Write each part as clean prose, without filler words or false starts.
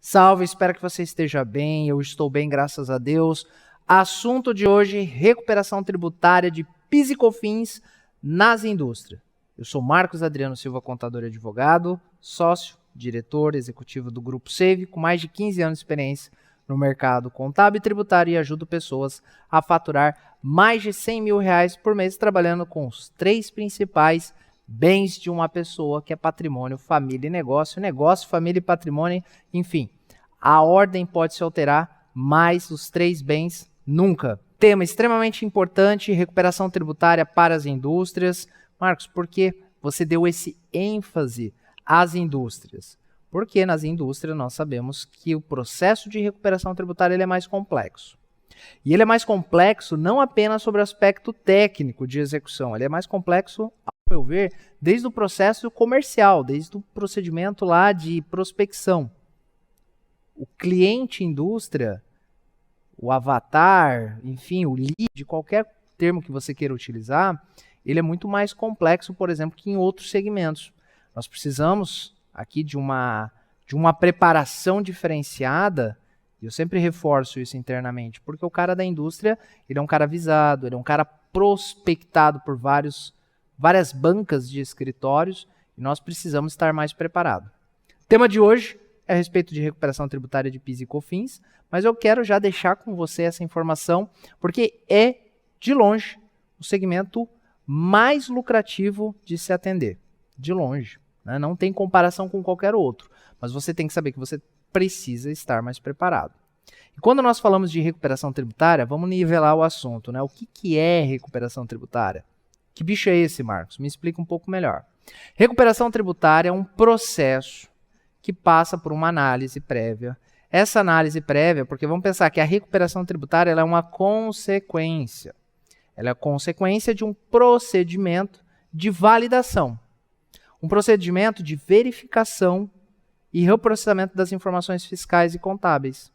Salve, espero que você esteja bem, eu estou bem, graças a Deus. Assunto de hoje, recuperação tributária de PIS e COFINS nas indústrias. Eu sou Marcos Adriano Silva, contador e advogado, sócio, diretor executivo do Grupo Save, com mais de 15 anos de experiência no mercado contábil e tributário e ajudo pessoas a faturar mais de R$100 mil por mês, trabalhando com os 3 principais bens de uma pessoa, que é patrimônio, família e negócio. Negócio, família e patrimônio, enfim. A ordem pode se alterar, mas os 3 bens nunca. Tema extremamente importante, recuperação tributária para as indústrias. Marcos, por que você deu esse ênfase às indústrias? Porque nas indústrias nós sabemos que o processo de recuperação tributária ele é mais complexo. E ele é mais complexo não apenas sobre o aspecto técnico de execução, ele é mais complexo, ao meu ver, desde o processo comercial, desde o procedimento lá de prospecção. O cliente indústria, o avatar, enfim, o lead, qualquer termo que você queira utilizar, ele é muito mais complexo, por exemplo, que em outros segmentos. Nós precisamos aqui de uma preparação diferenciada. Eu sempre reforço isso internamente, porque o cara da indústria, ele é um cara avisado, ele é um cara prospectado por várias bancas de escritórios, e nós precisamos estar mais preparados. O tema de hoje é a respeito de recuperação tributária de PIS e COFINS, mas eu quero já deixar com você essa informação, porque é, de longe, o segmento mais lucrativo de se atender. De longe, né? Não tem comparação com qualquer outro, mas você tem que saber que você precisa estar mais preparado. E quando nós falamos de recuperação tributária, vamos nivelar o assunto, né? O que é recuperação tributária? Que bicho é esse, Marcos? Me explica um pouco melhor. Recuperação tributária é um processo que passa por uma análise prévia. Essa análise prévia, porque vamos pensar que a recuperação tributária ela é uma consequência. Ela é a consequência de um procedimento de validação. Um procedimento de verificação e reprocessamento das informações fiscais e contábeis.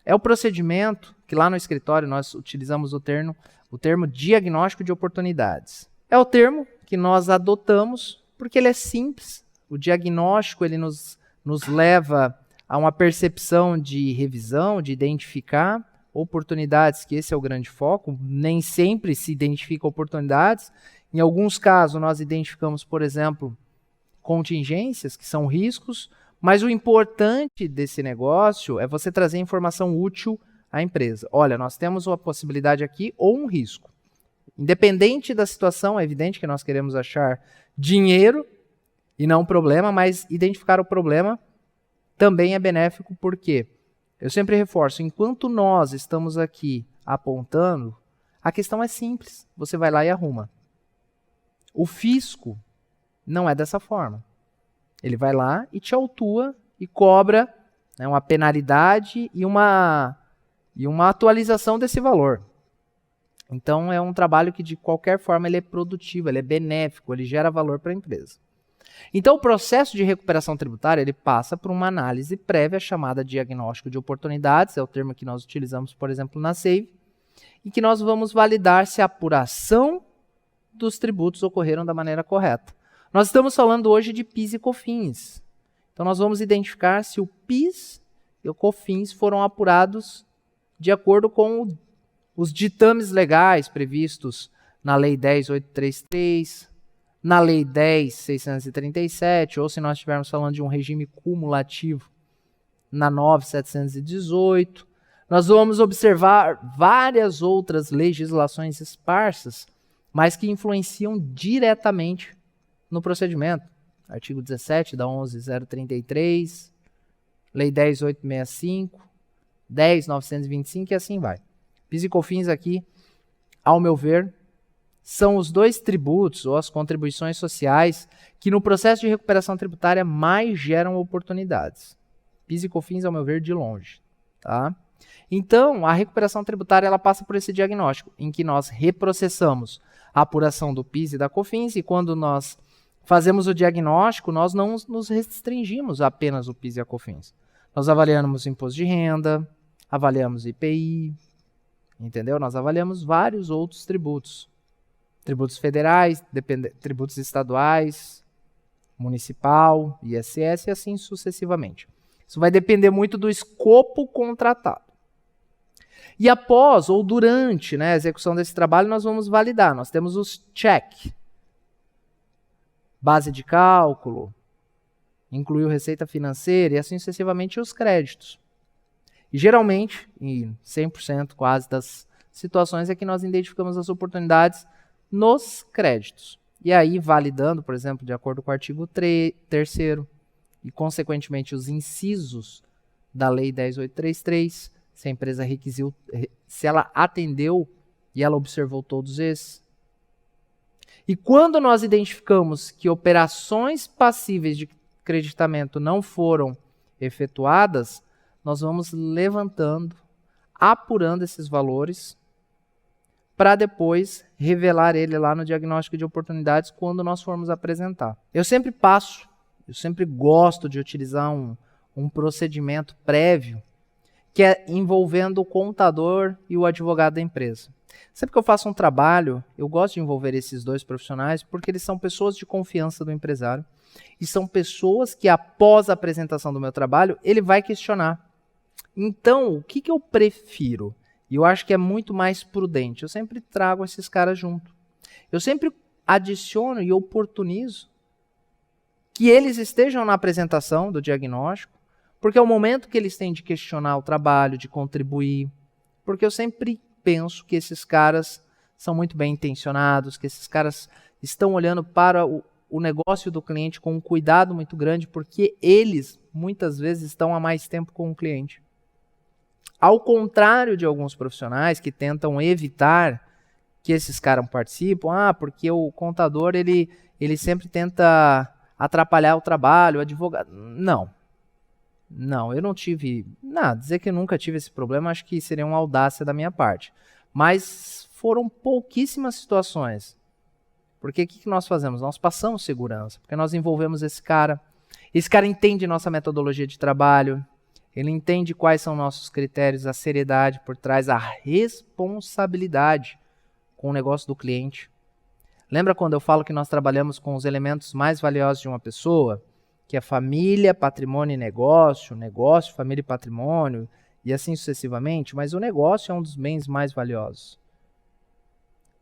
É o procedimento que lá no escritório nós utilizamos o termo diagnóstico de oportunidades. É o termo que nós adotamos porque ele é simples. O diagnóstico ele nos leva a uma percepção de revisão, de identificar oportunidades, que esse é o grande foco. Nem sempre se identifica oportunidades. Em alguns casos nós identificamos, por exemplo, contingências, que são riscos, mas o importante desse negócio é você trazer informação útil à empresa. Olha, nós temos uma possibilidade aqui ou um risco. Independente da situação, é evidente que nós queremos achar dinheiro e não problema, mas identificar o problema também é benéfico, porque eu sempre reforço, enquanto nós estamos aqui apontando, a questão é simples, você vai lá e arruma. O fisco não é dessa forma. Ele vai lá e te autua e cobra, né, uma penalidade e uma atualização desse valor. Então é um trabalho que de qualquer forma ele é produtivo, ele é benéfico, ele gera valor para a empresa. Então o processo de recuperação tributária ele passa por uma análise prévia chamada diagnóstico de oportunidades, é o termo que nós utilizamos, por exemplo, na Save, e que nós vamos validar se a apuração dos tributos ocorreram da maneira correta. Nós estamos falando hoje de PIS e COFINS. Então nós vamos identificar se o PIS e o COFINS foram apurados de acordo com os ditames legais previstos na Lei 10.833, na Lei 10.637, ou se nós estivermos falando de um regime cumulativo, na 9.718. Nós vamos observar várias outras legislações esparsas, mas que influenciam diretamente no procedimento. Artigo 17 da 11.033, Lei 10.865, 10.925 e assim vai. PIS e COFINS aqui, ao meu ver, são os 2 tributos ou as contribuições sociais que no processo de recuperação tributária mais geram oportunidades. PIS e COFINS, ao meu ver, de longe. Tá? Então, a recuperação tributária ela passa por esse diagnóstico, em que nós reprocessamos a apuração do PIS e da COFINS, e quando nós fazemos o diagnóstico, nós não nos restringimos a apenas o PIS e a COFINS. Nós avaliamos o imposto de renda, avaliamos o IPI, entendeu? Nós avaliamos vários outros tributos. Tributos federais, tributos estaduais, municipal, ISS e assim sucessivamente. Isso vai depender muito do escopo contratado. E após ou durante, né, a execução desse trabalho, nós vamos validar. Nós temos os check. Base de cálculo, incluiu receita financeira e assim sucessivamente os créditos. E geralmente, em 100% quase das situações, é que nós identificamos as oportunidades nos créditos. E aí, validando, por exemplo, de acordo com o artigo 3º e, consequentemente, os incisos da Lei 10.833, se a empresa requisiu, se ela atendeu e ela observou todos esses. E quando nós identificamos que operações passíveis de creditamento não foram efetuadas, nós vamos levantando, apurando esses valores, para depois revelar ele lá no diagnóstico de oportunidades quando nós formos apresentar. Eu sempre gosto de utilizar um procedimento prévio que é envolvendo o contador e o advogado da empresa. Sempre que eu faço um trabalho, eu gosto de envolver esses dois profissionais porque eles são pessoas de confiança do empresário e são pessoas que, após a apresentação do meu trabalho, ele vai questionar. Então, o que eu prefiro? E eu acho que é muito mais prudente. Eu sempre trago esses caras junto. Eu sempre adiciono e oportunizo que eles estejam na apresentação do diagnóstico, porque é o momento que eles têm de questionar o trabalho, de contribuir. Porque eu sempre penso que esses caras são muito bem intencionados, que esses caras estão olhando para o negócio do cliente com um cuidado muito grande, porque eles, muitas vezes, estão há mais tempo com o cliente. Ao contrário de alguns profissionais que tentam evitar que esses caras participem, porque o contador ele sempre tenta atrapalhar o trabalho, o advogado. Não, eu não tive nada. Dizer que eu nunca tive esse problema, acho que seria uma audácia da minha parte. Mas foram pouquíssimas situações. Porque o que nós fazemos? Nós passamos segurança, porque nós envolvemos esse cara. Esse cara entende nossa metodologia de trabalho, ele entende quais são nossos critérios, a seriedade por trás, a responsabilidade com o negócio do cliente. Lembra quando eu falo que nós trabalhamos com os elementos mais valiosos de uma pessoa? Que é família, patrimônio e negócio, negócio, família e patrimônio, e assim sucessivamente, mas o negócio é um dos bens mais valiosos.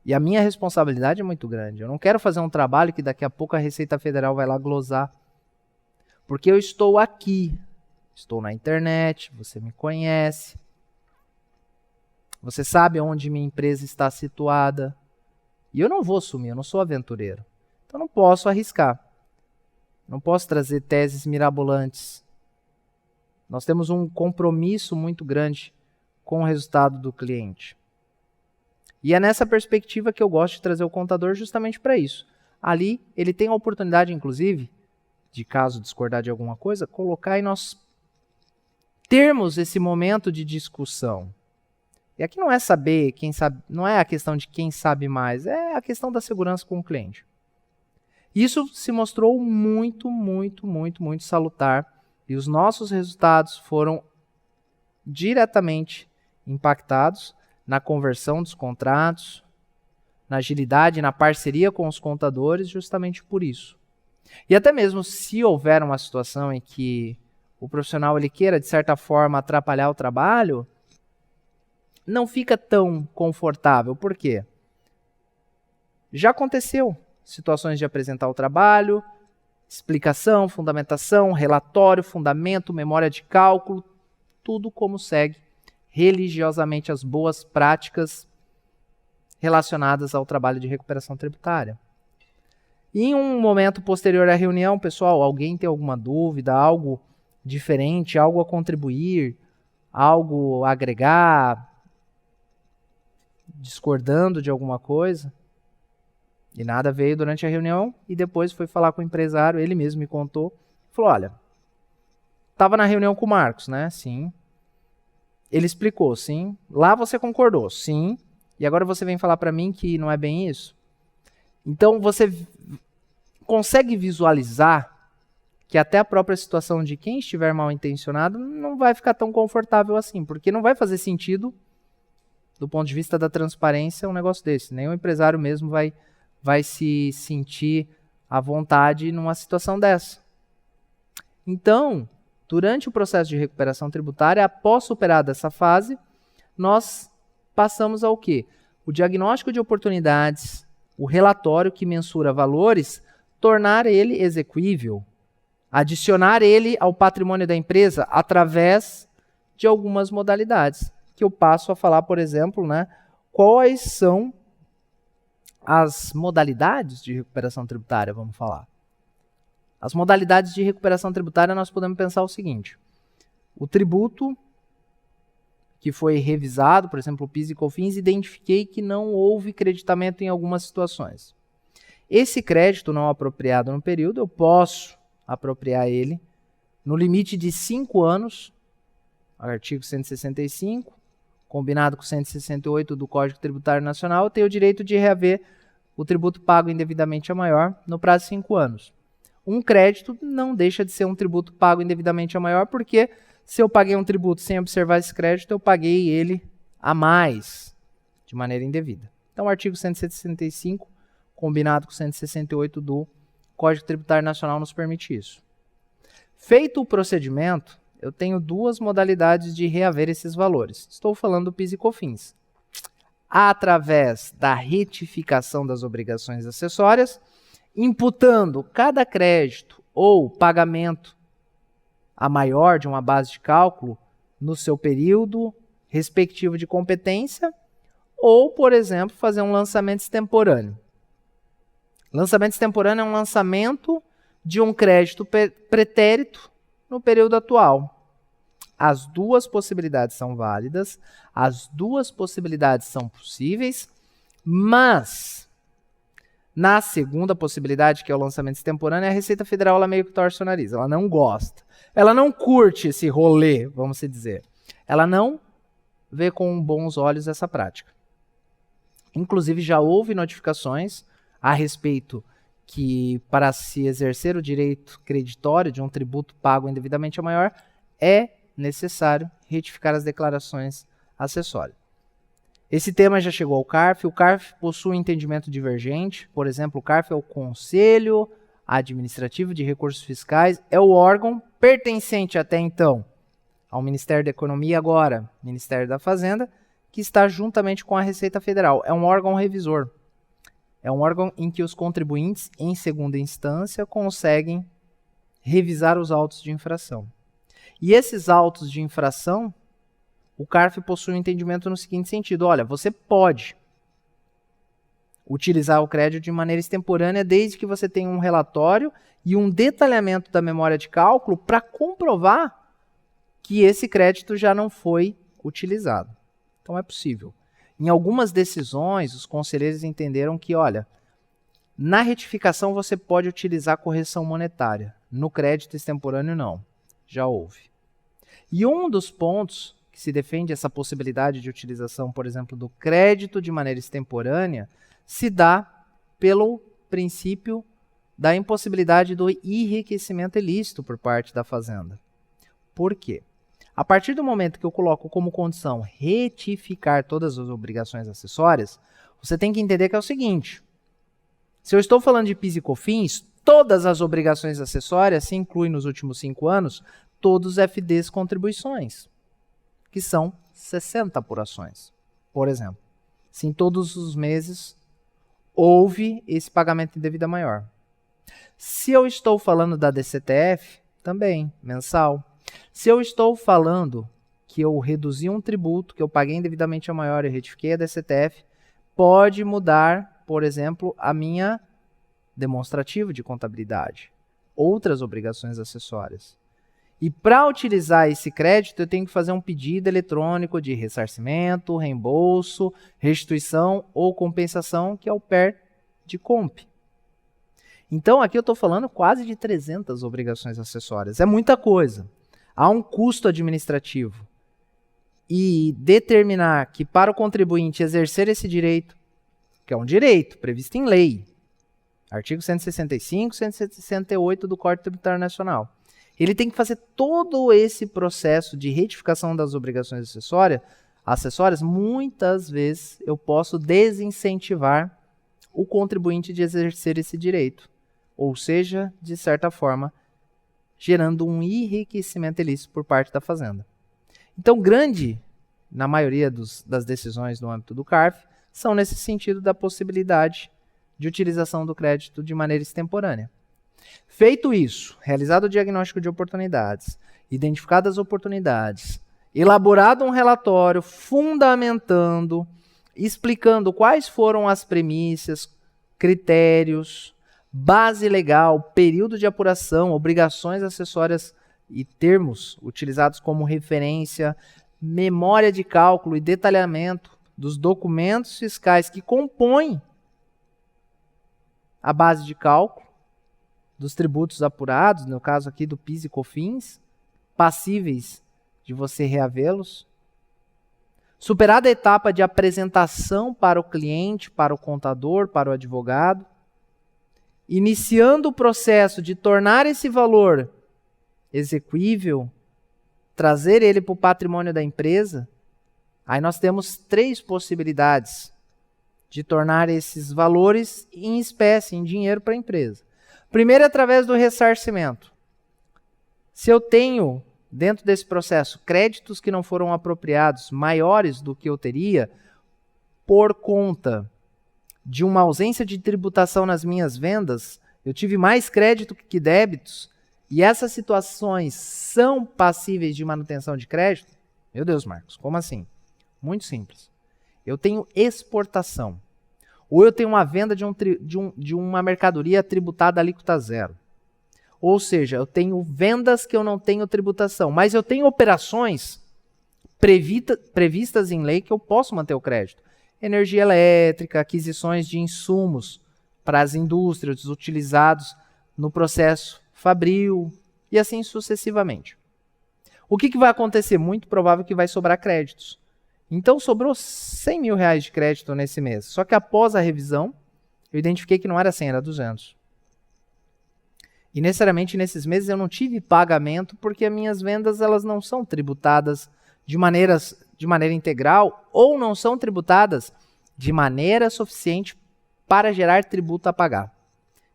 E a minha responsabilidade é muito grande. Eu não quero fazer um trabalho que daqui a pouco a Receita Federal vai lá glosar. Porque eu estou aqui, estou na internet, você me conhece, você sabe onde minha empresa está situada, e eu não vou sumir, eu não sou aventureiro. Então não posso arriscar. Não posso trazer teses mirabolantes. Nós temos um compromisso muito grande com o resultado do cliente. E é nessa perspectiva que eu gosto de trazer o contador justamente para isso. Ali, ele tem a oportunidade, inclusive, de caso discordar de alguma coisa, colocar e nós termos esse momento de discussão. E aqui não é saber quem sabe, não é a questão de quem sabe mais, é a questão da segurança com o cliente. Isso se mostrou muito salutar e os nossos resultados foram diretamente impactados na conversão dos contratos, na agilidade, na parceria com os contadores, justamente por isso. E até mesmo se houver uma situação em que o profissional ele queira, de certa forma, atrapalhar o trabalho, não fica tão confortável. Por quê? Já aconteceu situações de apresentar o trabalho, explicação, fundamentação, relatório, fundamento, memória de cálculo, tudo como segue religiosamente as boas práticas relacionadas ao trabalho de recuperação tributária. E em um momento posterior à reunião, pessoal, alguém tem alguma dúvida, algo diferente, algo a contribuir, algo a agregar, discordando de alguma coisa? E nada veio durante a reunião e depois foi falar com o empresário, ele mesmo me contou, falou, olha, estava na reunião com o Marcos, né? Sim. Ele explicou, sim. Lá você concordou, sim. E agora você vem falar para mim que não é bem isso? Então você consegue visualizar que até a própria situação de quem estiver mal intencionado não vai ficar tão confortável assim, porque não vai fazer sentido, do ponto de vista da transparência, um negócio desse. Nem o empresário mesmo vai se sentir à vontade numa situação dessa. Então, Durante o processo de recuperação tributária, após superada essa fase, nós passamos ao quê? O diagnóstico de oportunidades, o relatório que mensura valores, tornar ele execuível, adicionar ele ao patrimônio da empresa através de algumas modalidades, que eu passo a falar, por exemplo, né, quais são as modalidades de recuperação tributária, vamos falar. As modalidades de recuperação tributária, nós podemos pensar o seguinte: o tributo que foi revisado, por exemplo, o PIS e COFINS, identifiquei que não houve creditamento em algumas situações. Esse crédito não apropriado no período, eu posso apropriar ele no limite de 5 anos, artigo 165, combinado com 168 do Código Tributário Nacional, eu tenho o direito de reaver o tributo pago indevidamente a maior no prazo de 5 anos. Um crédito não deixa de ser um tributo pago indevidamente a maior, porque se eu paguei um tributo sem observar esse crédito, eu paguei ele a mais, de maneira indevida. Então, o artigo 165, combinado com 168 do Código Tributário Nacional, nos permite isso. Feito o procedimento, eu tenho duas modalidades de reaver esses valores. Estou falando do PIS e COFINS. Através da retificação das obrigações acessórias, imputando cada crédito ou pagamento a maior de uma base de cálculo no seu período respectivo de competência, ou, por exemplo, fazer um lançamento extemporâneo. Lançamento extemporâneo é um lançamento de um crédito pretérito no período atual. As duas possibilidades são válidas, as duas possibilidades são possíveis, mas na segunda possibilidade, que é o lançamento extemporâneo, a Receita Federal ela meio que torce o nariz, ela não gosta. Ela não curte esse rolê, vamos dizer. Ela não vê com bons olhos essa prática. Inclusive, já houve notificações a respeito que, para se exercer o direito creditório de um tributo pago indevidamente a maior, é necessário retificar as declarações acessórias. Esse tema já chegou ao CARF. O CARF possui um entendimento divergente. Por exemplo, o CARF é o Conselho Administrativo de Recursos Fiscais, é o órgão pertencente até então ao Ministério da Economia, agora Ministério da Fazenda, que está juntamente com a Receita Federal. É um órgão revisor. É um órgão em que os contribuintes, em segunda instância, conseguem revisar os autos de infração. E esses autos de infração, o CARF possui um entendimento no seguinte sentido: olha, você pode utilizar o crédito de maneira extemporânea desde que você tenha um relatório e um detalhamento da memória de cálculo para comprovar que esse crédito já não foi utilizado. Então é possível. Em algumas decisões, os conselheiros entenderam que, olha, na retificação você pode utilizar correção monetária, no crédito extemporâneo não. Já houve. E um dos pontos que se defende essa possibilidade de utilização, por exemplo, do crédito de maneira extemporânea, se dá pelo princípio da impossibilidade do enriquecimento ilícito por parte da Fazenda. Por quê? A partir do momento que eu coloco como condição retificar todas as obrigações acessórias, você tem que entender que é o seguinte: se eu estou falando de PIS e COFINS, todas as obrigações acessórias, se inclui nos últimos 5 anos, todos os FDs contribuições, que são 60 apurações, por exemplo. Se em todos os meses houve esse pagamento indevida maior. Se eu estou falando da DCTF, também, mensal. Se eu estou falando que eu reduzi um tributo, que eu paguei indevidamente a maior e retifiquei a DCTF, pode mudar, por exemplo, a minha demonstrativa de contabilidade, outras obrigações acessórias. E para utilizar esse crédito, eu tenho que fazer um pedido eletrônico de ressarcimento, reembolso, restituição ou compensação, que é o PER-de-comp. Então, aqui eu estou falando quase de 300 obrigações acessórias. É muita coisa. Há um custo administrativo. E determinar que para o contribuinte exercer esse direito, que é um direito previsto em lei, artigo 165, 168 do Código Tributário Nacional, ele tem que fazer todo esse processo de retificação das obrigações acessórias, muitas vezes eu posso desincentivar o contribuinte de exercer esse direito. Ou seja, de certa forma, gerando um enriquecimento ilícito por parte da Fazenda. Então, na maioria das decisões no âmbito do CARF, são nesse sentido da possibilidade de utilização do crédito de maneira extemporânea. Feito isso, realizado o diagnóstico de oportunidades, identificadas as oportunidades, elaborado um relatório fundamentando, explicando quais foram as premissas, critérios, base legal, período de apuração, obrigações acessórias e termos utilizados como referência, memória de cálculo e detalhamento dos documentos fiscais que compõem a base de cálculo dos tributos apurados, no caso aqui do PIS e COFINS, passíveis de você reavê-los. Superada a etapa de apresentação para o cliente, para o contador, para o advogado, iniciando o processo de tornar esse valor exequível, trazer ele para o patrimônio da empresa, aí nós temos 3 possibilidades de tornar esses valores em espécie, em dinheiro para a empresa. Primeiro, através do ressarcimento. Se eu tenho, dentro desse processo, créditos que não foram apropriados maiores do que eu teria, por conta de uma ausência de tributação nas minhas vendas, eu tive mais crédito que débitos, e essas situações são passíveis de manutenção de crédito? Meu Deus, Marcos, como assim? Muito simples. Eu tenho exportação, ou eu tenho uma venda de uma mercadoria tributada a alíquota zero. Ou seja, eu tenho vendas que eu não tenho tributação, mas eu tenho operações previstas em lei que eu posso manter o crédito. Energia elétrica, aquisições de insumos para as indústrias utilizados no processo fabril e assim sucessivamente. O que vai acontecer? Muito provável que vai sobrar créditos. Então sobrou R$100 mil de crédito nesse mês. Só que após a revisão, eu identifiquei que não era 100, era 200. E necessariamente nesses meses eu não tive pagamento porque as minhas vendas elas não são tributadas de maneira integral ou não são tributadas de maneira suficiente para gerar tributo a pagar.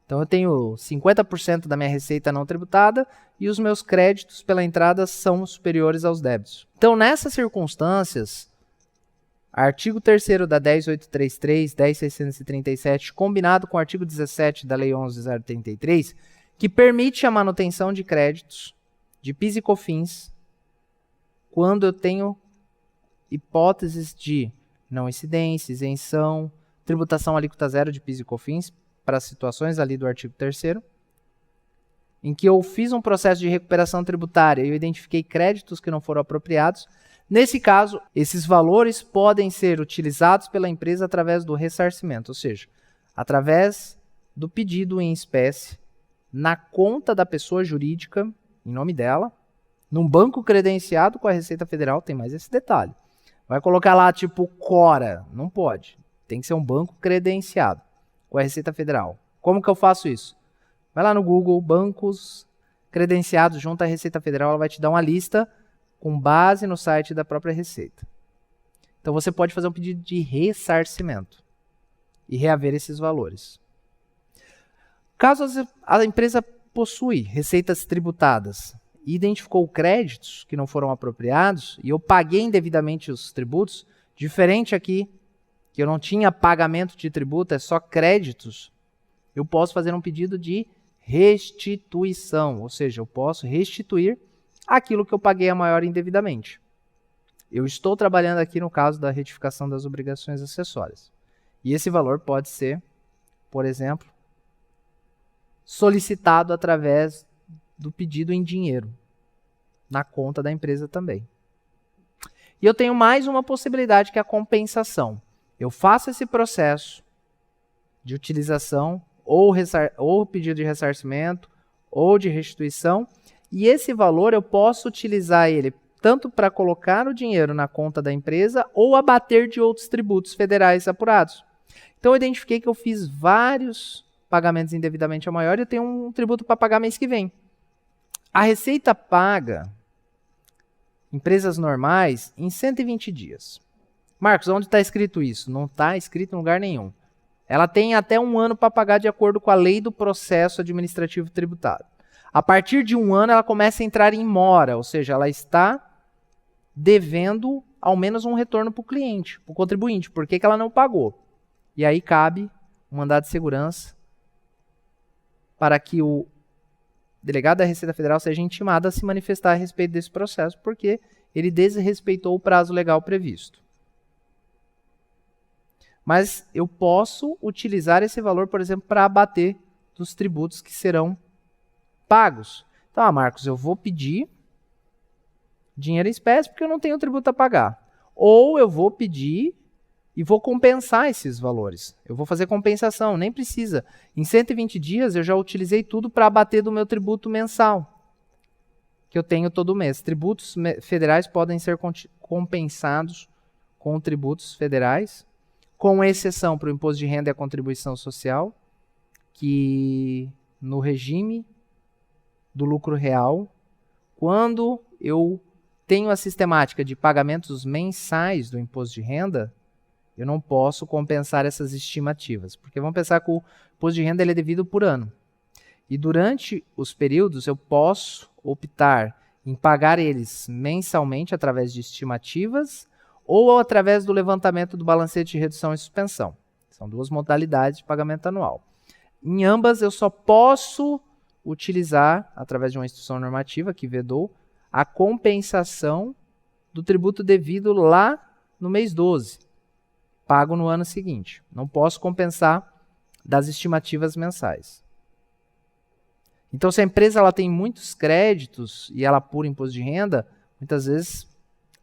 Então eu tenho 50% da minha receita não tributada e os meus créditos pela entrada são superiores aos débitos. Então nessas circunstâncias, artigo 3º da 10833, 10637, combinado com o artigo 17 da Lei 11.033, que permite a manutenção de créditos de PIS e COFINS quando eu tenho hipóteses de não incidência, isenção, tributação alíquota zero de PIS e COFINS para situações ali do artigo 3º, em que eu fiz um processo de recuperação tributária e eu identifiquei créditos que não foram apropriados. Nesse caso, esses valores podem ser utilizados pela empresa através do ressarcimento, ou seja, através do pedido em espécie na conta da pessoa jurídica, em nome dela, num banco credenciado com a Receita Federal, tem mais esse detalhe. Vai colocar lá tipo Cora, não pode. Tem que ser um banco credenciado com a Receita Federal. Como que eu faço isso? Vai lá no Google, bancos credenciados junto à Receita Federal, ela vai te dar uma lista com base no site da própria Receita. Então você pode fazer um pedido de ressarcimento e reaver esses valores. Caso a empresa possui receitas tributadas e identificou créditos que não foram apropriados e eu paguei indevidamente os tributos, diferente aqui, que eu não tinha pagamento de tributo, é só créditos, eu posso fazer um pedido de restituição, ou seja, eu posso restituir aquilo que eu paguei a maior indevidamente. Eu estou trabalhando aqui no caso da retificação das obrigações acessórias. E esse valor pode ser, por exemplo, solicitado através do pedido em dinheiro, na conta da empresa também. E eu tenho mais uma possibilidade que é a compensação. Eu faço esse processo de utilização ou pedido de ressarcimento ou de restituição e esse valor eu posso utilizar ele tanto para colocar o dinheiro na conta da empresa ou abater de outros tributos federais apurados. Então eu identifiquei que eu fiz vários pagamentos indevidamente a maior e eu tenho um tributo para pagar mês que vem. A Receita paga empresas normais em 120 dias. Marcos, onde está escrito isso? Não está escrito em lugar nenhum. Ela tem até 1 ano para pagar de acordo com a lei do processo administrativo tributário. A partir de 1 ano, ela começa a entrar em mora, ou seja, ela está devendo ao menos um retorno para o cliente, para o contribuinte. Por que ela não pagou? E aí cabe um mandado de segurança para que o delegado da Receita Federal seja intimado a se manifestar a respeito desse processo, porque ele desrespeitou o prazo legal previsto. Mas eu posso utilizar esse valor, por exemplo, para abater dos tributos que serão pagos. Então, Marcos, eu vou pedir dinheiro em espécie porque eu não tenho tributo a pagar. Ou eu vou pedir e vou compensar esses valores. Eu vou fazer compensação, nem precisa. Em 120 dias eu já utilizei tudo para abater do meu tributo mensal, que eu tenho todo mês. Tributos federais podem ser compensados com tributos federais, com exceção para o imposto de renda e a contribuição social, que no regime do lucro real, quando eu tenho a sistemática de pagamentos mensais do imposto de renda, eu não posso compensar essas estimativas, porque vamos pensar que o imposto de renda ele é devido por ano. E durante os períodos eu posso optar em pagar eles mensalmente através de estimativas ou através do levantamento do balancete de redução e suspensão. São duas modalidades de pagamento anual. Em ambas eu só posso utilizar, através de uma instrução normativa que vedou, a compensação do tributo devido lá no mês 12, pago no ano seguinte. Não posso compensar das estimativas mensais. Então, se a empresa ela tem muitos créditos e ela apura imposto de renda, muitas vezes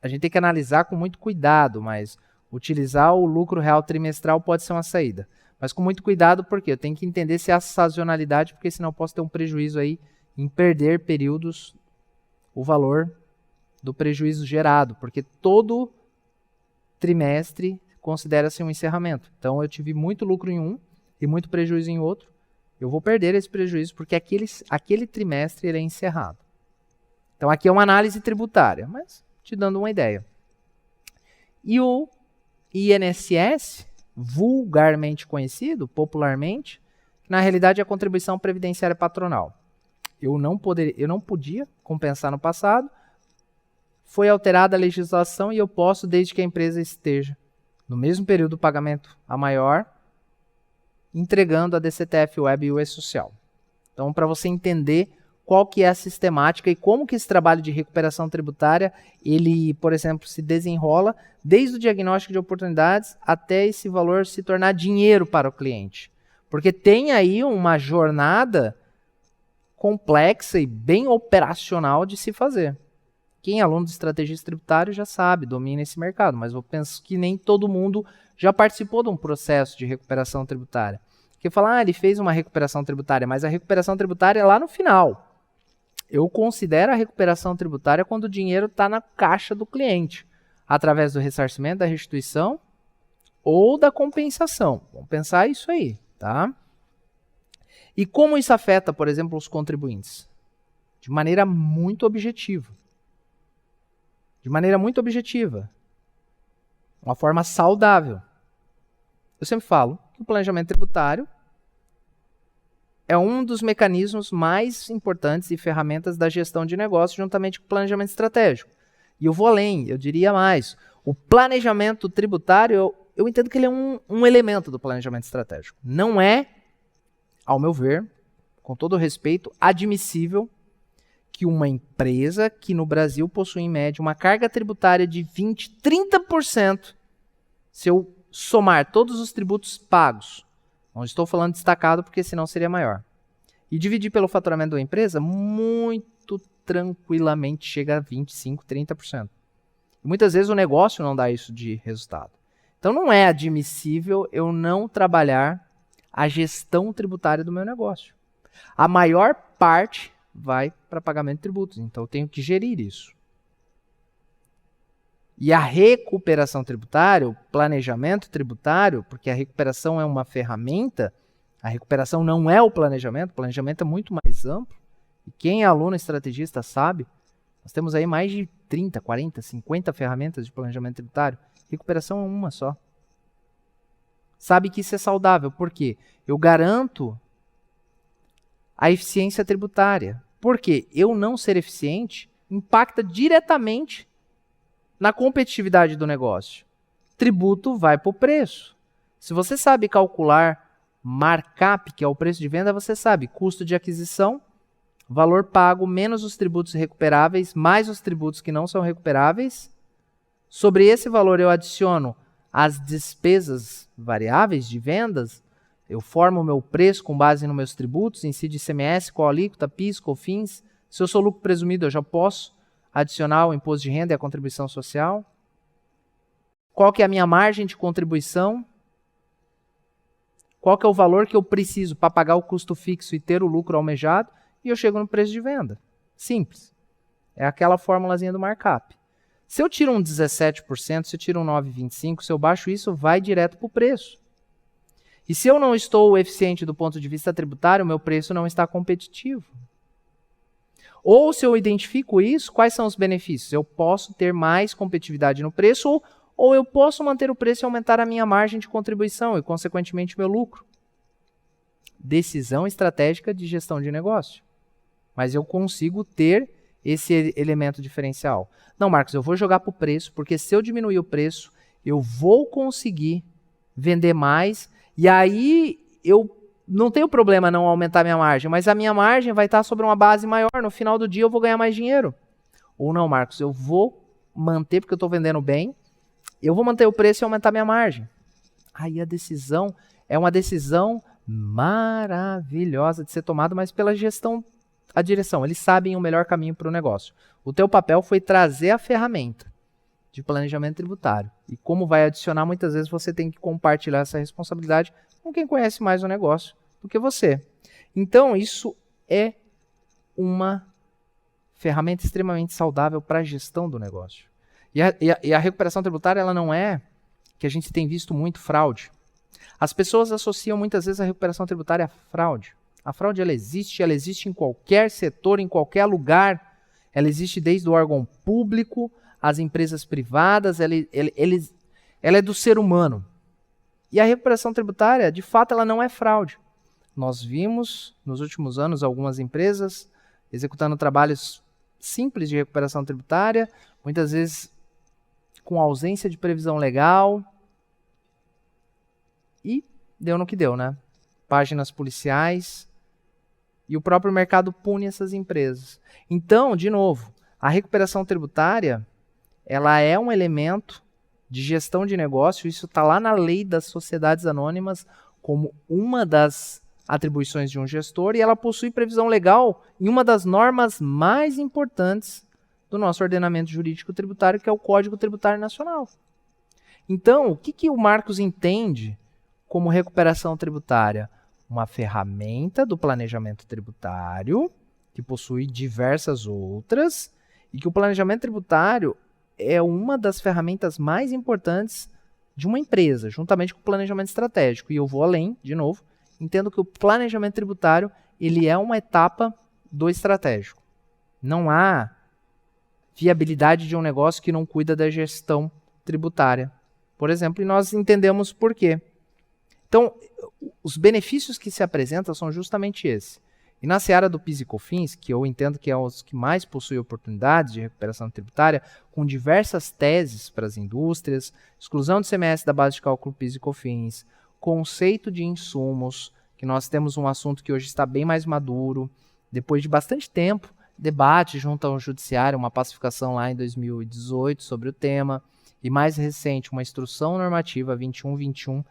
a gente tem que analisar com muito cuidado, mas utilizar o lucro real trimestral pode ser uma saída. Mas com muito cuidado, porque eu tenho que entender se há sazonalidade, porque senão eu posso ter um prejuízo aí em perder períodos, o valor do prejuízo gerado, porque todo trimestre considera-se um encerramento. Então, eu tive muito lucro em um e muito prejuízo em outro. Eu vou perder esse prejuízo porque aquele trimestre ele é encerrado. Então, aqui é uma análise tributária, mas te dando uma ideia. E o INSS, vulgarmente conhecido, popularmente, na realidade é a contribuição previdenciária patronal. Eu não podia compensar no passado, foi alterada a legislação e eu posso, desde que a empresa esteja no mesmo período do pagamento a maior, entregando a DCTF Web e o E-Social. Então, para você entender qual que é a sistemática e como que esse trabalho de recuperação tributária, ele, por exemplo, se desenrola desde o diagnóstico de oportunidades até esse valor se tornar dinheiro para o cliente. Porque tem aí uma jornada complexa e bem operacional de se fazer. Quem é aluno de estrategista tributário já sabe, domina esse mercado, mas eu penso que nem todo mundo já participou de um processo de recuperação tributária. Porque fala, ele fez uma recuperação tributária, mas a recuperação tributária é lá no final. Eu considero a recuperação tributária quando o dinheiro está na caixa do cliente, através do ressarcimento, da restituição ou da compensação. Vamos pensar isso aí, tá? E como isso afeta, por exemplo, os contribuintes? De maneira muito objetiva. De maneira muito objetiva. Uma forma saudável. Eu sempre falo que o planejamento tributário é um dos mecanismos mais importantes e ferramentas da gestão de negócio, juntamente com o planejamento estratégico. E eu vou além, eu diria mais. O planejamento tributário, eu entendo que ele é um elemento do planejamento estratégico. Não é, ao meu ver, com todo respeito, admissível que uma empresa que no Brasil possui em média uma carga tributária de 20%, 30%, se eu somar todos os tributos pagos, não estou falando destacado porque senão seria maior, e dividir pelo faturamento da empresa, muito tranquilamente chega a 25%, 30%. E muitas vezes o negócio não dá isso de resultado. Então não é admissível eu não trabalhar a gestão tributária do meu negócio. A maior parte vai para pagamento de tributos, então eu tenho que gerir isso. E a recuperação tributária, o planejamento tributário, porque a recuperação é uma ferramenta, a recuperação não é o planejamento é muito mais amplo. E quem é aluno estrategista sabe, nós temos aí mais de 30, 40, 50 ferramentas de planejamento tributário. Recuperação é uma só. Sabe que isso é saudável, por quê? Eu garanto a eficiência tributária. Porque eu não ser eficiente impacta diretamente na competitividade do negócio. Tributo vai para o preço. Se você sabe calcular markup, que é o preço de venda, você sabe custo de aquisição, valor pago menos os tributos recuperáveis, mais os tributos que não são recuperáveis. Sobre esse valor eu adiciono as despesas variáveis de vendas, eu formo o meu preço com base nos meus tributos, incide ICMS, qual a alíquota, PIS, COFINS. Se eu sou lucro presumido, eu já posso adicionar o imposto de renda e a contribuição social. Qual que é a minha margem de contribuição? Qual que é o valor que eu preciso para pagar o custo fixo e ter o lucro almejado? E eu chego no preço de venda. Simples. É aquela formulazinha do markup. Se eu tiro um 17%, se eu tiro um 9,25%, se eu baixo isso, vai direto para o preço. E se eu não estou eficiente do ponto de vista tributário, o meu preço não está competitivo. Ou se eu identifico isso, quais são os benefícios? Eu posso ter mais competitividade no preço ou eu posso manter o preço e aumentar a minha margem de contribuição e, consequentemente, meu lucro. Decisão estratégica de gestão de negócio. Mas eu consigo ter esse elemento diferencial. Não, Marcos, eu vou jogar para o preço, porque se eu diminuir o preço, eu vou conseguir vender mais, e aí eu não tenho problema não aumentar minha margem, mas a minha margem vai estar sobre uma base maior, no final do dia eu vou ganhar mais dinheiro. Ou não, Marcos, eu vou manter, porque eu estou vendendo bem, eu vou manter o preço e aumentar minha margem. Aí a decisão é uma decisão maravilhosa de ser tomada, mas pela gestão, a direção. Eles sabem o melhor caminho para o negócio. O teu papel foi trazer a ferramenta de planejamento tributário. E como vai adicionar, muitas vezes você tem que compartilhar essa responsabilidade com quem conhece mais o negócio do que você. Então, isso é uma ferramenta extremamente saudável para a gestão do negócio. E a recuperação tributária, ela não é, que a gente tem visto muito, fraude. As pessoas associam muitas vezes a recuperação tributária à fraude. A fraude ela existe em qualquer setor, em qualquer lugar. Ela existe desde o órgão público, as empresas privadas, ela é do ser humano. E a recuperação tributária, de fato, ela não é fraude. Nós vimos, nos últimos anos, algumas empresas executando trabalhos simples de recuperação tributária, muitas vezes com ausência de previsão legal. E deu no que deu, né? Páginas policiais. E o próprio mercado pune essas empresas. Então, de novo, a recuperação tributária, ela é um elemento de gestão de negócio, isso está lá na lei das sociedades anônimas como uma das atribuições de um gestor, e ela possui previsão legal em uma das normas mais importantes do nosso ordenamento jurídico tributário, que é o Código Tributário Nacional. Então, o que o Marcos entende como recuperação tributária? Uma ferramenta do planejamento tributário, que possui diversas outras, e que o planejamento tributário é uma das ferramentas mais importantes de uma empresa, juntamente com o planejamento estratégico. E eu vou além, de novo, entendo que o planejamento tributário ele é uma etapa do estratégico. Não há viabilidade de um negócio que não cuida da gestão tributária, por exemplo, e nós entendemos por quê. Então, os benefícios que se apresentam são justamente esses. E na seara do PIS e COFINS, que eu entendo que é os que mais possuem oportunidades de recuperação tributária, com diversas teses para as indústrias, exclusão do ICMS da base de cálculo PIS e COFINS, conceito de insumos, que nós temos um assunto que hoje está bem mais maduro, depois de bastante tempo, debate junto ao judiciário, uma pacificação lá em 2018 sobre o tema, e mais recente, uma instrução normativa 2121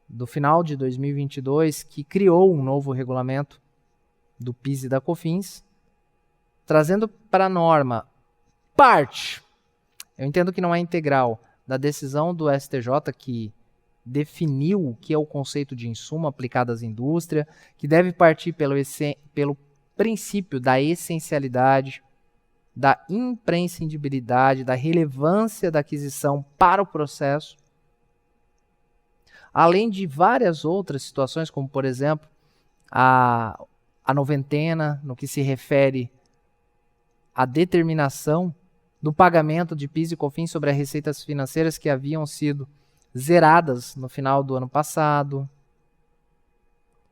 do final de 2022, que criou um novo regulamento do PIS e da COFINS, trazendo para a norma parte, eu entendo que não é integral, da decisão do STJ que definiu o que é o conceito de insumo aplicado às indústrias, que deve partir pelo princípio da essencialidade, da imprescindibilidade, da relevância da aquisição para o processo, além de várias outras situações, como, por exemplo, a noventena, no que se refere à determinação do pagamento de PIS e COFINS sobre as receitas financeiras que haviam sido zeradas no final do ano passado,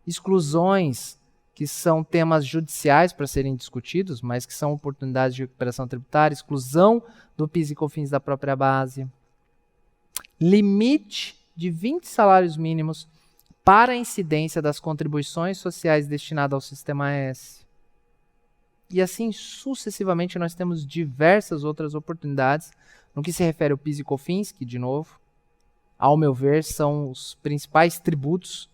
exclusões que são temas judiciais para serem discutidos, mas que são oportunidades de recuperação tributária, exclusão do PIS e COFINS da própria base, limite de 20 salários mínimos para a incidência das contribuições sociais destinadas ao Sistema S. E assim sucessivamente nós temos diversas outras oportunidades no que se refere ao PIS e COFINS, que de novo, ao meu ver, são os principais tributos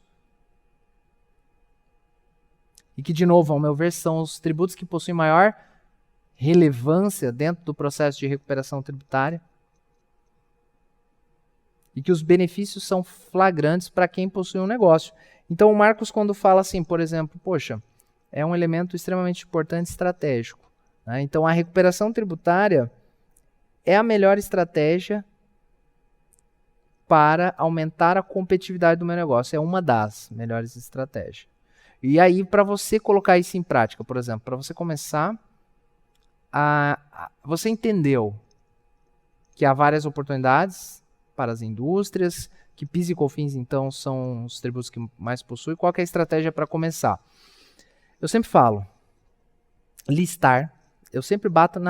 e que de novo, ao meu ver, são os tributos que possuem maior relevância dentro do processo de recuperação tributária e que os benefícios são flagrantes para quem possui um negócio. Então o Marcos, quando fala assim, por exemplo, poxa, é um elemento extremamente importante e estratégico, né? Então a recuperação tributária é a melhor estratégia para aumentar a competitividade do meu negócio. É uma das melhores estratégias. E aí, para você colocar isso em prática, por exemplo, para você começar você entendeu que há várias oportunidades para as indústrias, que PIS e COFINS, então, são os tributos que mais possuem. Qual que é a estratégia para começar? Eu sempre falo, listar. Eu sempre bato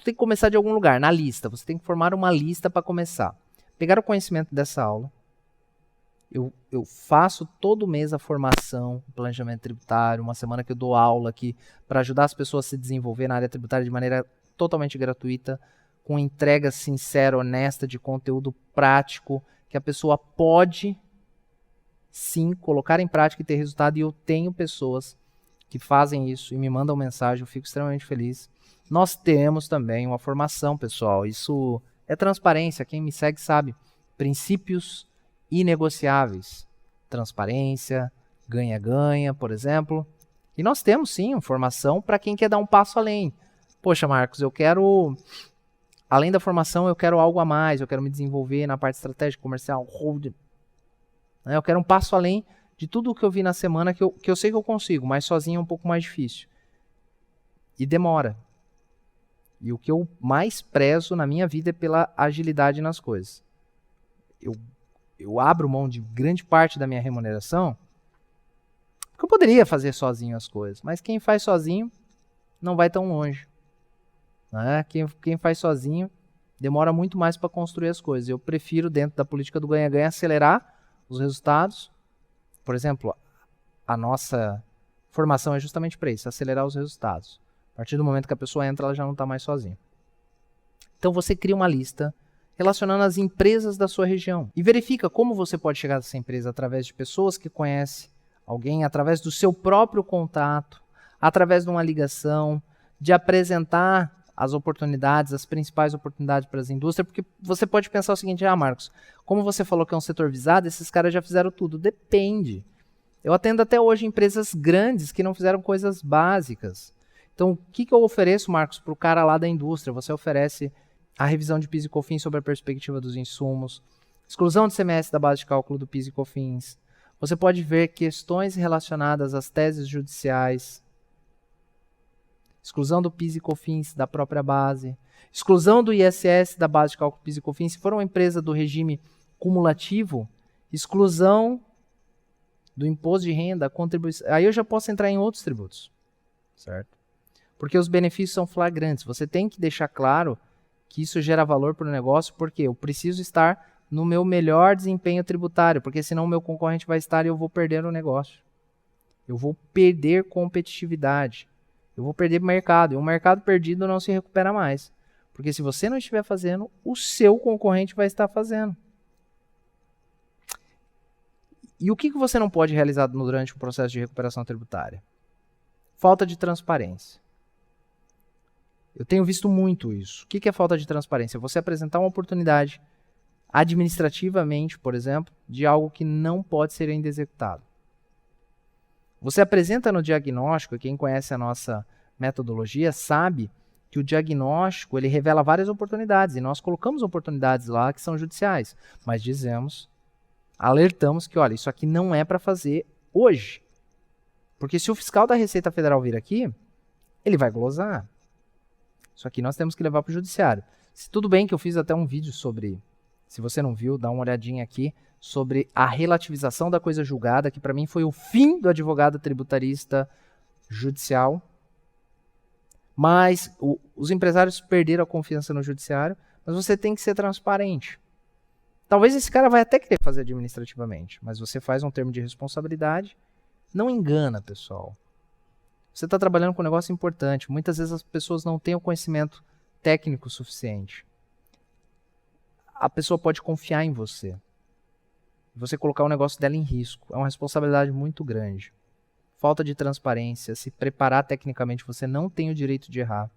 tem que começar de algum lugar, na lista. Você tem que formar uma lista para começar. Pegar o conhecimento dessa aula. Eu faço todo mês a formação, o planejamento tributário, uma semana que eu dou aula aqui para ajudar as pessoas a se desenvolver na área tributária de maneira totalmente gratuita, com entrega sincera, honesta, de conteúdo prático, que a pessoa pode, sim, colocar em prática e ter resultado. E eu tenho pessoas que fazem isso e me mandam mensagem, eu fico extremamente feliz. Nós temos também uma formação, pessoal, isso é transparência, quem me segue sabe, princípios inegociáveis, transparência, ganha-ganha, por exemplo. E nós temos sim uma formação para quem quer dar um passo além. Poxa, Marcos, eu quero, além da formação, eu quero algo a mais, eu quero me desenvolver na parte estratégica, comercial, holding. Eu quero um passo além de tudo o que eu vi na semana, que eu sei que eu consigo, mas sozinho é um pouco mais difícil. E demora. E o que eu mais prezo na minha vida é pela agilidade nas coisas. Eu abro mão de grande parte da minha remuneração, porque eu poderia fazer sozinho as coisas, mas quem faz sozinho não vai tão longe. Né? Quem faz sozinho demora muito mais para construir as coisas. Eu prefiro, dentro da política do ganha-ganha, acelerar os resultados. Por exemplo, a nossa formação é justamente para isso, acelerar os resultados. A partir do momento que a pessoa entra, ela já não está mais sozinha. Então você cria uma lista relacionando as empresas da sua região. E verifica como você pode chegar a essa empresa através de pessoas que conhecem alguém, através do seu próprio contato, através de uma ligação, de apresentar as oportunidades, as principais oportunidades para as indústrias, porque você pode pensar o seguinte, Marcos, como você falou que é um setor visado, esses caras já fizeram tudo. Depende. Eu atendo até hoje empresas grandes que não fizeram coisas básicas. Então, o que eu ofereço, Marcos, para o cara lá da indústria? Você oferece a revisão de PIS e COFINS sobre a perspectiva dos insumos, exclusão de CMS da base de cálculo do PIS e COFINS. Você pode ver questões relacionadas às teses judiciais, exclusão do PIS e COFINS da própria base, exclusão do ISS da base de cálculo do PIS e COFINS. Se for uma empresa do regime cumulativo, exclusão do imposto de renda, contribuição. Aí eu já posso entrar em outros tributos, certo? Porque os benefícios são flagrantes. Você tem que deixar claro que isso gera valor para o negócio, porque eu preciso estar no meu melhor desempenho tributário, porque senão o meu concorrente vai estar e eu vou perder o negócio. Eu vou perder competitividade. Eu vou perder mercado. E um mercado perdido não se recupera mais. Porque se você não estiver fazendo, o seu concorrente vai estar fazendo. E o que você não pode realizar durante o processo de recuperação tributária? Falta de transparência. Eu tenho visto muito isso. O que é falta de transparência? Você apresentar uma oportunidade administrativamente, por exemplo, de algo que não pode ser ainda executado. Você apresenta no diagnóstico, quem conhece a nossa metodologia sabe que o diagnóstico ele revela várias oportunidades, e nós colocamos oportunidades lá que são judiciais, mas alertamos que, olha, isso aqui não é para fazer hoje. Porque se o fiscal da Receita Federal vir aqui, ele vai glosar. Isso aqui nós temos que levar para o judiciário. Tudo bem que eu fiz até um vídeo sobre, se você não viu, dá uma olhadinha aqui sobre a relativização da coisa julgada, que para mim foi o fim do advogado tributarista judicial. Mas os empresários perderam a confiança no judiciário, mas você tem que ser transparente. Talvez esse cara vai até querer fazer administrativamente, mas você faz um termo de responsabilidade. Não engana, pessoal. Você está trabalhando com um negócio importante. Muitas vezes as pessoas não têm o conhecimento técnico suficiente. A pessoa pode confiar em você. Você colocar o negócio dela em risco. É uma responsabilidade muito grande. Falta de transparência, se preparar tecnicamente, você não tem o direito de errar.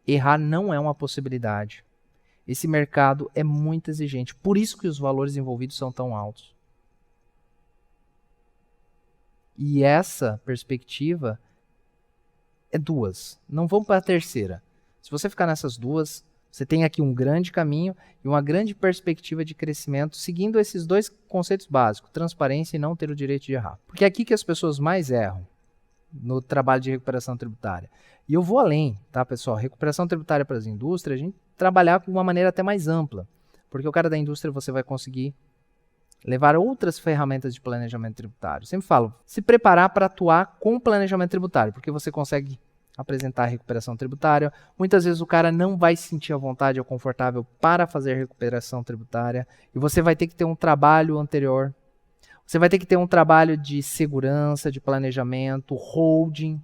Errar não é uma possibilidade. Esse mercado é muito exigente. Por isso que os valores envolvidos são tão altos. E essa perspectiva é duas. Não vamos para a terceira. Se você ficar nessas duas, você tem aqui um grande caminho e uma grande perspectiva de crescimento seguindo esses dois conceitos básicos, transparência e não ter o direito de errar. Porque é aqui que as pessoas mais erram no trabalho de recuperação tributária. E eu vou além, tá, pessoal? Recuperação tributária para as indústrias, a gente trabalhar de uma maneira até mais ampla. Porque o cara da indústria você vai conseguir levar outras ferramentas de planejamento tributário. Eu sempre falo, se preparar para atuar com planejamento tributário, porque você consegue apresentar a recuperação tributária. Muitas vezes o cara não vai se sentir à vontade ou confortável para fazer a recuperação tributária e você vai ter que ter um trabalho anterior. Você vai ter que ter um trabalho de segurança, de planejamento, holding.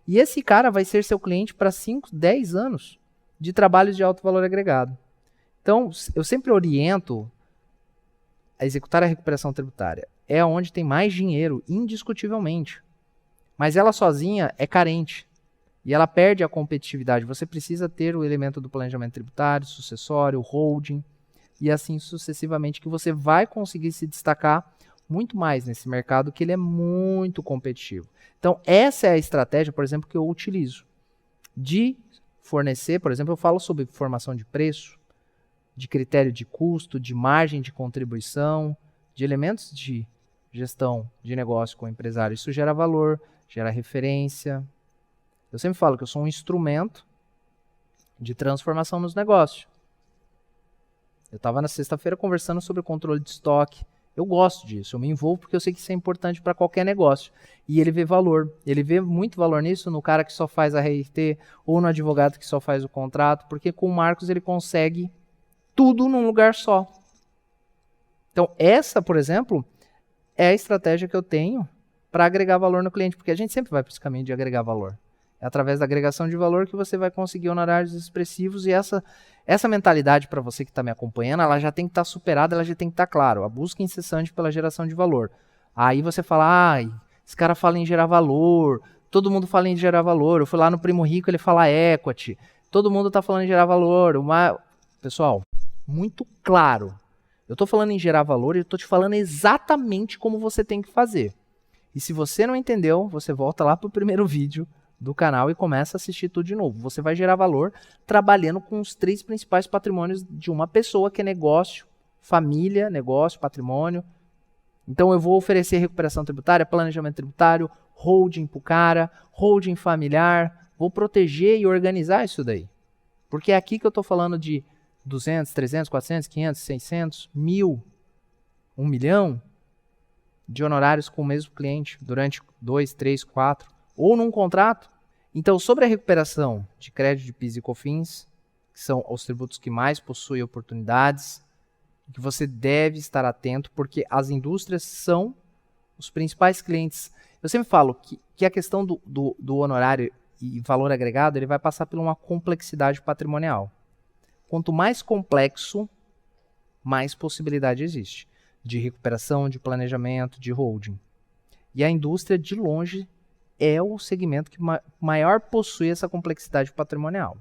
E esse cara vai ser seu cliente para 5, 10 anos de trabalhos de alto valor agregado. Então, eu sempre oriento a executar a recuperação tributária. É onde tem mais dinheiro, indiscutivelmente. Mas ela sozinha é carente. E ela perde a competitividade. Você precisa ter o elemento do planejamento tributário, sucessório, holding, e assim sucessivamente, que você vai conseguir se destacar muito mais nesse mercado, que ele é muito competitivo. Então, essa é a estratégia, por exemplo, que eu utilizo. De fornecer, por exemplo, eu falo sobre formação de preço, de critério de custo, de margem de contribuição, de elementos de gestão de negócio com o empresário. Isso gera valor, gera referência. Eu sempre falo que eu sou um instrumento de transformação nos negócios. Eu estava na sexta-feira conversando sobre o controle de estoque. Eu gosto disso, eu me envolvo porque eu sei que isso é importante para qualquer negócio. E ele vê valor. Ele vê muito valor nisso no cara que só faz a RT ou no advogado que só faz o contrato, porque com o Marcos ele consegue tudo num lugar só. Então essa, por exemplo, é a estratégia que eu tenho para agregar valor no cliente, porque a gente sempre vai para esse caminho de agregar valor. É através da agregação de valor que você vai conseguir honorários expressivos e essa mentalidade para você que está me acompanhando, ela já tem que estar superada, ela já tem que estar claro. A busca incessante pela geração de valor. Aí você fala, esse cara fala em gerar valor, todo mundo fala em gerar valor. Eu fui lá no Primo Rico, ele fala equity, todo mundo está falando em gerar valor. Pessoal, muito claro. Eu estou falando em gerar valor e eu estou te falando exatamente como você tem que fazer. E se você não entendeu, você volta lá para o primeiro vídeo do canal e começa a assistir tudo de novo. Você vai gerar valor trabalhando com os 3 principais patrimônios de uma pessoa, que é negócio, família, negócio, patrimônio. Então eu vou oferecer recuperação tributária, planejamento tributário, holding para o cara, holding familiar, vou proteger e organizar isso daí. Porque é aqui que eu estou falando de 200, 300, 400, 500, 600, 1.000, 1 milhão de honorários com o mesmo cliente durante 2, 3, 4 ou num contrato. Então, sobre a recuperação de crédito de PIS e COFINS, que são os tributos que mais possuem oportunidades, que você deve estar atento, porque as indústrias são os principais clientes. Eu sempre falo que a questão do honorário e valor agregado, ele vai passar por uma complexidade patrimonial. Quanto mais complexo, mais possibilidade existe de recuperação, de planejamento, de holding. E a indústria, de longe, é o segmento que maior possui essa complexidade patrimonial.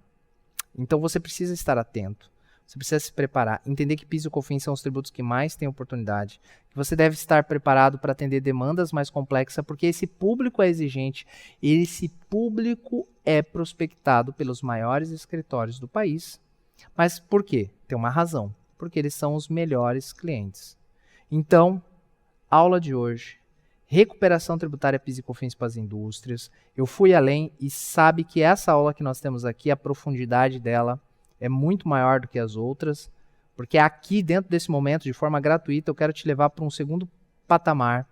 Então você precisa estar atento, você precisa se preparar, entender que PIS e COFINS são os tributos que mais têm oportunidade, que você deve estar preparado para atender demandas mais complexas, porque esse público é exigente, esse público é prospectado pelos maiores escritórios do país. Mas por quê? Tem uma razão, porque eles são os melhores clientes. Então, aula de hoje, recuperação tributária PIS e COFINS para as indústrias. Eu fui além e sabe que essa aula que nós temos aqui, a profundidade dela é muito maior do que as outras. Porque aqui, dentro desse momento, de forma gratuita, eu quero te levar para um segundo patamar,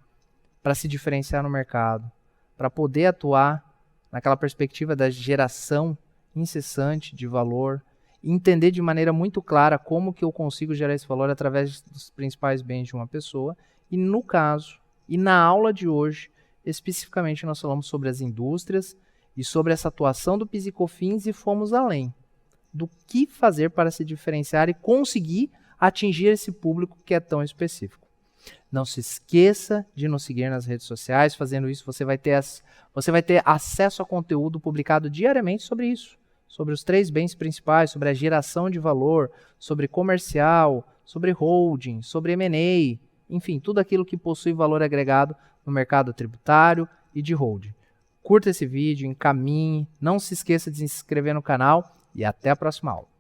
para se diferenciar no mercado, para poder atuar naquela perspectiva da geração incessante de valor, e entender de maneira muito clara como que eu consigo gerar esse valor através dos principais bens de uma pessoa. E no caso, e na aula de hoje, especificamente nós falamos sobre as indústrias e sobre essa atuação do PIS e COFINS e fomos além do que fazer para se diferenciar e conseguir atingir esse público que é tão específico. Não se esqueça de nos seguir nas redes sociais. Fazendo isso, você vai ter acesso a conteúdo publicado diariamente sobre isso, sobre os 3 bens principais, sobre a geração de valor, sobre comercial, sobre holding, sobre M&A, enfim, tudo aquilo que possui valor agregado no mercado tributário e de holding. Curta esse vídeo, encaminhe, não se esqueça de se inscrever no canal e até a próxima aula.